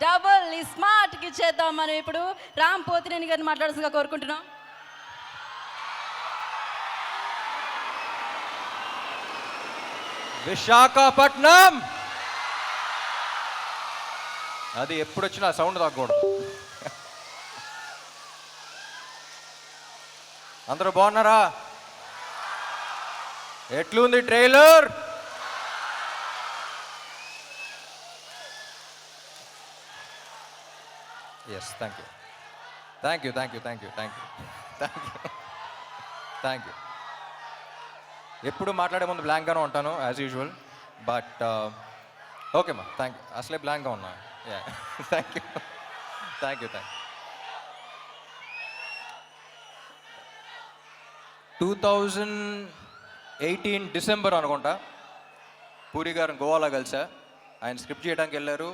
Double స్మార్ట్కి ఇచ్చేద్దాం. మనం ఇప్పుడు రామ్ పోతినేని గారిని మాట్లాడాల్సిందిగా కోరుకుంటున్నాం. విశాఖపట్నం అది ఎప్పుడు వచ్చినా సౌండ్ తగ్గకూడదు. అందరూ బాగున్నారా? ఎట్లుంది trailer? Yes, thank you thank you thank you thank you thank you thank you thank you. ఎప్పుడు మాట్లాడే ముందు బ్లాంక్గానే ఉంటాను యాజ్ యూజువల్, బట్ ఓకే మా థ్యాంక్ యూ. అసలే బ్లాంక్గా ఉన్నా. Yeah thank you thank you thank you. 2018 December అనుకుంటా పూరి గారిని గోవాలో కలిసా. ఆయన స్క్రిప్ట్ చేయడానికి వెళ్ళారు,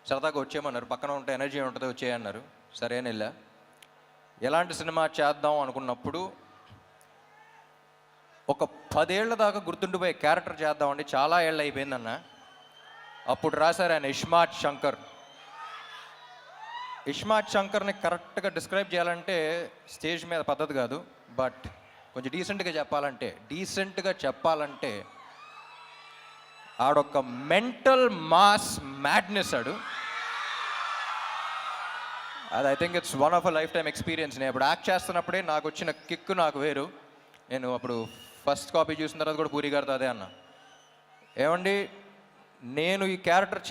సరదాగా వచ్చేయమన్నారు. పక్కన ఉంటే ఎనర్జీ ఉంటుంది వచ్చేయన్నారు. సరే అని వెళ్ళా. ఎలాంటి సినిమా చేద్దాం అనుకున్నప్పుడు ఒక 10 ఏళ్ల దాకా గుర్తుండిపోయే క్యారెక్టర్ చేద్దామండి, చాలా ఏళ్ళు అయిపోయిందన్న. అప్పుడు రాశారు ఆయన ఇస్మార్ట్ శంకర్. ఇస్మార్ట్ శంకర్ని కరెక్ట్గా డిస్క్రైబ్ చేయాలంటే స్టేజ్ మీద పద్ధతి కాదు, బట్ కొంచెం డీసెంట్గా చెప్పాలంటే ఆడొక్క మెంటల్ మాస్ మ్యాడ్నెస్ ఆడు. అది I think it's one of a life time experience. నేను ఇప్పుడు యాక్ట్ చేస్తున్నప్పుడే నాకు వచ్చిన కిక్ నాకు వేరు. నేను అప్పుడు ఫస్ట్ కాపీ చూసిన తర్వాత కూడా పూరి గారితో అదే అన్నా, ఏమండి నేను ఈ క్యారెక్టర్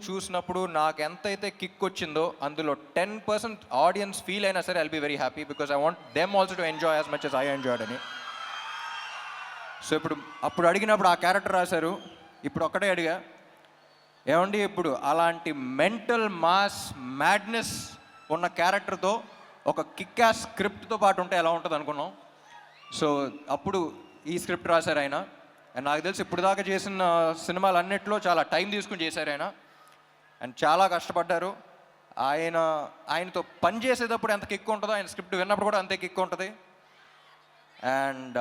చూసినప్పుడు నాకు ఎంతైతే కిక్ వచ్చిందో అందులో 10% ఆడియన్స్ ఫీల్ అయినా సరే I'll be very happy, because I want them also to enjoy as much as I enjoyed అని. సో అప్పుడు అడిగినప్పుడు ఆ క్యారెక్టర్ రాశారు. ఇప్పుడు ఒక్కటే అడిగా, ఏమండి ఇప్పుడు అలాంటి మెంటల్ మాస్ మ్యాడ్నెస్ ఉన్న క్యారెక్టర్తో ఒక కిక్ యాస్ స్క్రిప్ట్తో పాటు ఉంటే ఎలా ఉంటుంది అనుకున్నాం. సో అప్పుడు ఈ స్క్రిప్ట్ రాశారు ఆయన. అండ్ నాకు తెలిసి ఇప్పుడు దాకా చేసిన సినిమాలు అన్నిట్లో చాలా టైం తీసుకుని చేశారు ఆయన. అండ్ చాలా కష్టపడ్డారు. ఆయనతో పని చేసేటప్పుడు ఎంత కిక్ ఉంటుందో ఆయన స్క్రిప్ట్ విన్నప్పుడు కూడా అంతే కిక్ ఉంటుంది. అండ్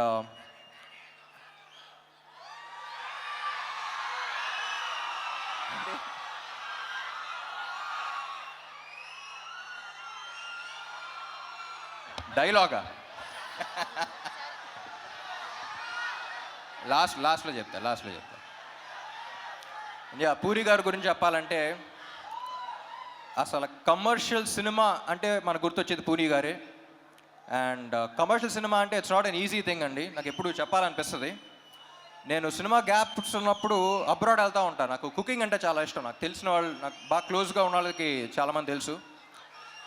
డైలాగా లాస్ట్లో చెప్తా. యా, పూరి గారి గురించి చెప్పాలంటే అసలు కమర్షియల్ సినిమా అంటే మనకు గుర్తొచ్చేది పూరి గారే. అండ్ కమర్షియల్ సినిమా అంటే it's not an easy thing అండి. నాకు ఎప్పుడు చెప్పాలనిపిస్తుంది. నేను సినిమా గ్యాప్స్ ఉన్నప్పుడు అబ్రాడ్ వెళ్తూ ఉంటాను. నాకు కుకింగ్ అంటే చాలా ఇష్టం. నాకు తెలిసిన వాళ్ళు, నాకు బాగా క్లోజ్గా ఉన్న వాళ్ళకి చాలామంది తెలుసు.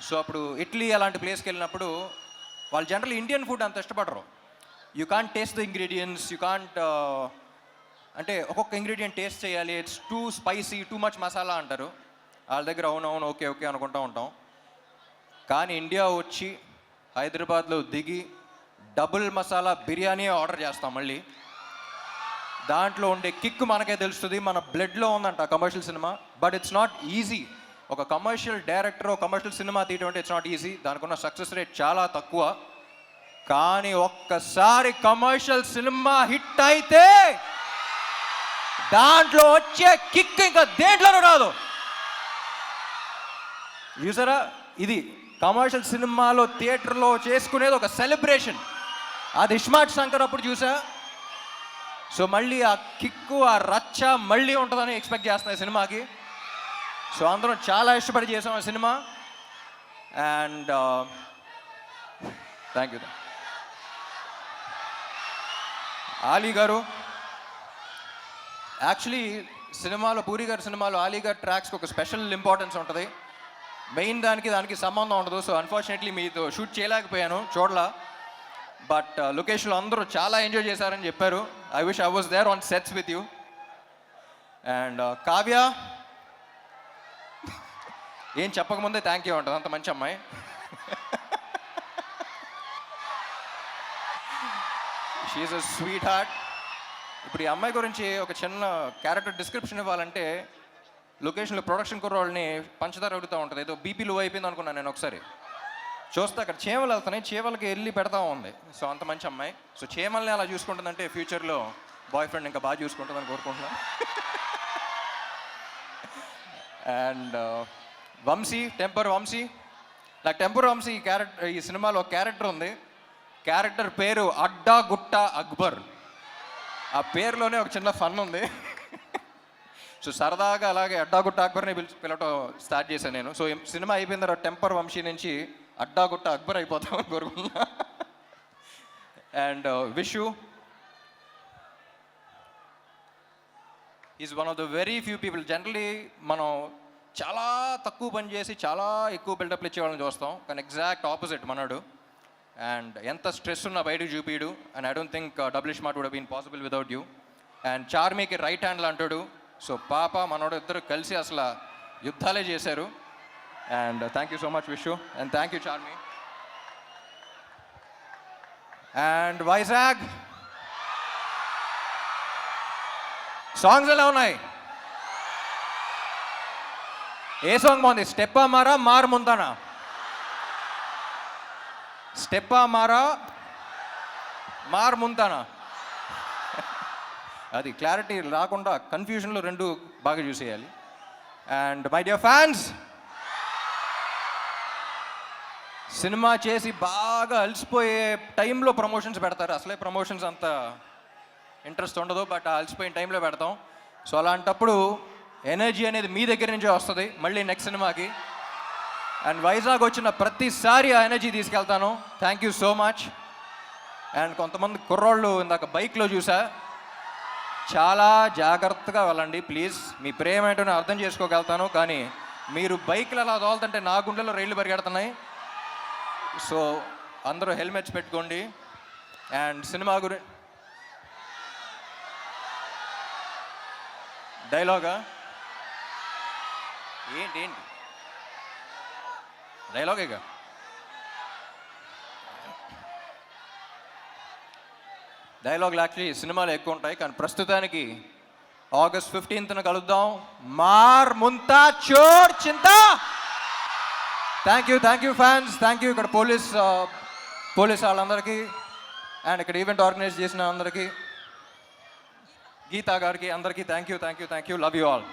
సో అప్పుడు ఇటలీ అలాంటి ప్లేస్కి వెళ్ళినప్పుడు వాళ్ళు జనరల్ ఇండియన్ ఫుడ్ అంత ఇష్టపడరు. You can't taste the ingredients, you can't అంటే ఒక్కొక్క ఇంగ్రీడియంట్ టేస్ట్ చేయాలి, it's two spicy, too much masala అంటారు. వాళ్ళ దగ్గర అవునవును ఓకే ఓకే అనుకుంటూ ఉంటాం. కానీ ఇండియా వచ్చి హైదరాబాద్లో దిగి డబుల్ మసాలా బిర్యానీ ఆర్డర్ చేస్తాం. మళ్ళీ దాంట్లో ఉండే కిక్ మనకే తెలుస్తుంది. మన బ్లడ్లో ఉందంట commercial cinema. But it's not easy. ఒక కమర్షియల్ డైరెక్టర్ కమర్షియల్ సినిమా తీయడం అంటే ఇట్స్ నాట్ ఈజీ. దానికి ఉన్న సక్సెస్ రేట్ చాలా తక్కువ. కానీ ఒక్కసారి కమర్షియల్ సినిమా హిట్ అయితే దాంట్లో వచ్చే కిక్ ఇంకా దేంట్లోనూ రాదు. చూసారా, ఇది కమర్షియల్ సినిమాలో థియేటర్లో చేసుకునేది ఒక సెలబ్రేషన్. అది ఇస్మార్ట్ శంకర్ అప్పుడు చూసా. సో మళ్ళీ ఆ కిక్కు, ఆ రచ్చ మళ్ళీ ఉంటుందని ఎక్స్పెక్ట్ చేస్తున్నాయి సినిమాకి. సో అందరం చాలా ఇష్టపడి చేసాం ఆ cinema. And thank you. Ali గారు యాక్చువల్లీ సినిమాలో, పూరి గారి సినిమాలో ఆలీ గారి ట్రాక్స్కి ఒక స్పెషల్ ఇంపార్టెన్స్ ఉంటుంది. మెయిన్ దానికి సంబంధం ఉండదు. సో అన్ఫార్చునేట్లీ మీతో షూట్ చేయలేకపోయాను, చూడలా. బట్ లొకేషన్లో అందరూ చాలా ఎంజాయ్ చేశారని చెప్పారు. I wish I was there on sets with you. And Kavya ఏం చెప్పకముందే థ్యాంక్ యూ ఉంటుంది, అంత మంచి అమ్మాయి. She is a sweetheart. ఇప్పుడు ఈ అమ్మాయి గురించి ఒక చిన్న క్యారెక్టర్ డిస్క్రిప్షన్ ఇవ్వాలంటే, లొకేషన్లో ప్రొడక్షన్ కుర్రోళ్ళని పంచదార అడుగుతూ ఉంటుంది. ఏదో బీపీ లో అయిపోయింది అనుకున్నాను నేను. ఒకసారి చూస్తే అక్కడ చీమలు వెళ్తున్నాయి, చీమలకి వెళ్ళి పెడతా ఉంది. సో అంత మంచి అమ్మాయి. సో చీమల్ని అలా చూసుకుంటుందంటే ఫ్యూచర్లో బాయ్ ఫ్రెండ్ ఇంకా బాగా చూసుకుంటుందని కోరుకుంటున్నాను. అండ్ వంశీ, టెంపర్ వంశీ. నాకు టెంపర్ వంశీ ఈ సినిమాలో క్యారెక్టర్ ఉంది. క్యారెక్టర్ పేరు అడ్డా గుట్ట అక్బర్. ఆ పేరులోనే ఒక చిన్న ఫన్ ఉంది. సో సరదాగా అలాగే అడ్డాగుట్ట అక్బర్ని పిలవటం స్టార్ట్ చేశాను నేను. సో సినిమా అయిపోయిన తర్వాత టెంపర్ వంశీ నుంచి అడ్డాగుట్ట అక్బర్ అయిపోతామని కోరుకున్నా. And wish you, is one of the very few people. Generally మనం చాలా తక్కువ పని చేసి చాలా ఎక్కువ బిల్డప్లు ఇచ్చేవాళ్ళని చూస్తాం, కానీ ఎగ్జాక్ట్ ఆపోజిట్ మనోడు. అండ్ ఎంత స్ట్రెస్ ఉన్నా బయటకు చూపిడు. And I don't think double smart would been possible without you. And చార్మీకి రైట్ హ్యాండ్లు అంటాడు. సో పాప మనోడు ఇద్దరు కలిసి అసలు యుద్ధాలే చేశారు. And thank you so much wish you. And thank you Charmy. And Vizag songs ఎలా ఉన్నాయి? ఏ సాంగ్ బాగుంది? స్టెప్పా మారా మార్ ముంతానా? స్టెప్పా మారా మార్ ముంతానా? అది క్లారిటీ రాకుండా కన్ఫ్యూజన్లో రెండు బాగా చూసేయాలి. And my dear fans, cinema చేసి బాగా అలసిపోయే టైంలో ప్రమోషన్స్ పెడతారు. అసలే ప్రమోషన్స్ అంత ఇంట్రెస్ట్ ఉండదు, బట్ ఆ అలసిపోయిన టైంలో పెడతాం. సో అలాంటప్పుడు ఎనర్జీ అనేది మీ దగ్గర నుంచే వస్తుంది మళ్ళీ నెక్స్ట్ సినిమాకి. అండ్ వైజాగ్ వచ్చిన ప్రతిసారి ఆ ఎనర్జీ తీసుకెళ్తాను. Thank you so much. And కొంతమంది కుర్రోళ్ళు ఇందాక బైక్లో చూసా, చాలా జాగ్రత్తగా వెళ్ళండి ప్లీజ్. మీ ప్రేమ ఏంటో నేను అర్థం చేసుకోగలుగుతాను, కానీ మీరు బైక్లు అలా తోలుతుంటే నా గుండెలో రైళ్లు పరిగెడుతున్నాయి. సో అందరూ హెల్మెట్స్ పెట్టుకోండి. అండ్ సినిమా డైలాగా ఏంటి డైలాగేగా. డైలాగులు యాక్చువల్లీ సినిమాలో ఎక్కువ ఉంటాయి, కానీ ప్రస్తుతానికి August 15th కలుద్దాం. మార్ ముంతా చోర్ చింతా. Thank you fans. Thank you ఇక్కడ పోలీస్ వాళ్ళందరికీ, అండ్ ఇక్కడ ఈవెంట్ ఆర్గనైజ్ చేసిన అందరికీ, గీతా గారికి, అందరికీ thank you. Love you all.